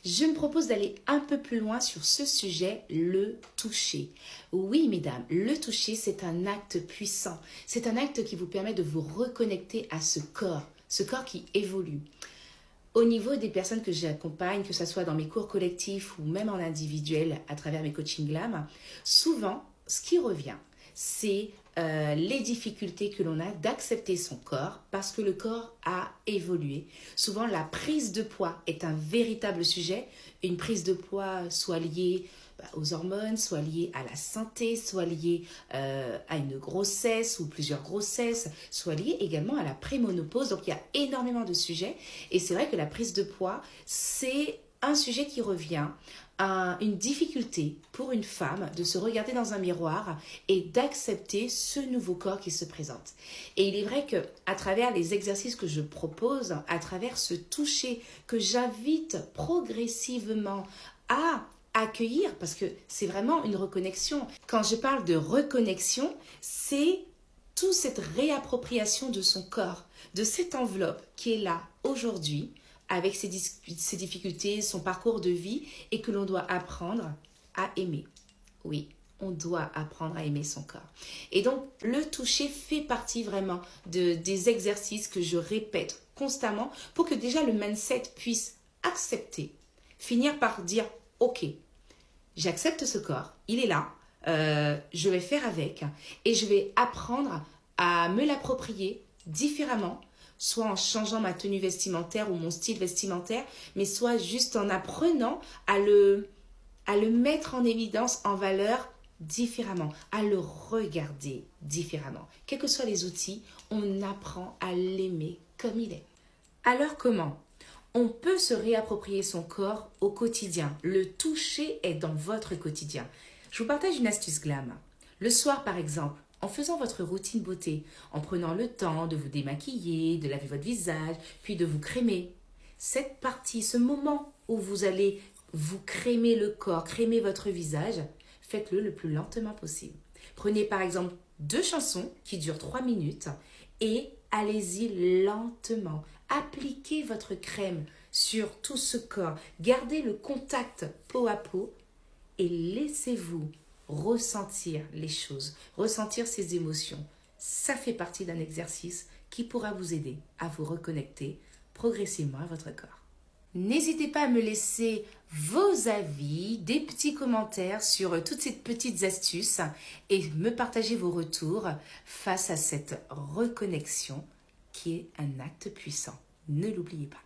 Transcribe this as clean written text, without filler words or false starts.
Je me propose d'aller un peu plus loin sur ce sujet, le toucher. Oui, mesdames, le toucher, c'est un acte puissant. C'est un acte qui vous permet de vous reconnecter à ce corps qui évolue. Au niveau des personnes que j'accompagne, que ce soit dans mes cours collectifs ou même en individuel à travers mes coachings glam, souvent, ce qui revient, c'est les difficultés que l'on a d'accepter son corps parce que le corps a évolué. Souvent, la prise de poids est un véritable sujet. Une prise de poids soit liée aux hormones, soit liée à la santé, soit liée à une grossesse ou plusieurs grossesses, soit liée également à la préménopause. Donc, il y a énormément de sujets. Et c'est vrai que la prise de poids, c'est un sujet qui revient, une difficulté pour une femme de se regarder dans un miroir et d'accepter ce nouveau corps qui se présente. Et il est vrai que à travers les exercices que je propose, à travers ce toucher que j'invite progressivement à accueillir, parce que c'est vraiment une reconnexion. Quand je parle de reconnexion, c'est toute cette réappropriation de son corps, de cette enveloppe qui est là aujourd'hui, avec ses difficultés, son parcours de vie, et que l'on doit apprendre à aimer. Oui, on doit apprendre à aimer son corps. Et donc, le toucher fait partie vraiment des exercices que je répète constamment pour que déjà le mindset puisse accepter, finir par dire « Ok, j'accepte ce corps, il est là, je vais faire avec et je vais apprendre à me l'approprier différemment, soit en changeant ma tenue vestimentaire ou mon style vestimentaire, mais soit juste en apprenant à le mettre en évidence, en valeur différemment, à le regarder différemment. Quels que soient les outils, on apprend à l'aimer comme il est. Alors comment ? On peut se réapproprier son corps au quotidien. Le toucher est dans votre quotidien. Je vous partage une astuce glam. Le soir, par exemple, en faisant votre routine beauté, en prenant le temps de vous démaquiller, de laver votre visage, puis de vous crémer. Cette partie, ce moment où vous allez vous crémer le corps, crémer votre visage, faites-le le plus lentement possible. Prenez par exemple 2 chansons qui durent 3 minutes et allez-y lentement. Appliquez votre crème sur tout ce corps. Gardez le contact peau à peau et laissez-vous ressentir les choses, ressentir ces émotions. Ça fait partie d'un exercice qui pourra vous aider à vous reconnecter progressivement à votre corps. N'hésitez pas à me laisser vos avis, des petits commentaires sur toutes ces petites astuces et me partager vos retours face à cette reconnexion qui est un acte puissant. Ne l'oubliez pas.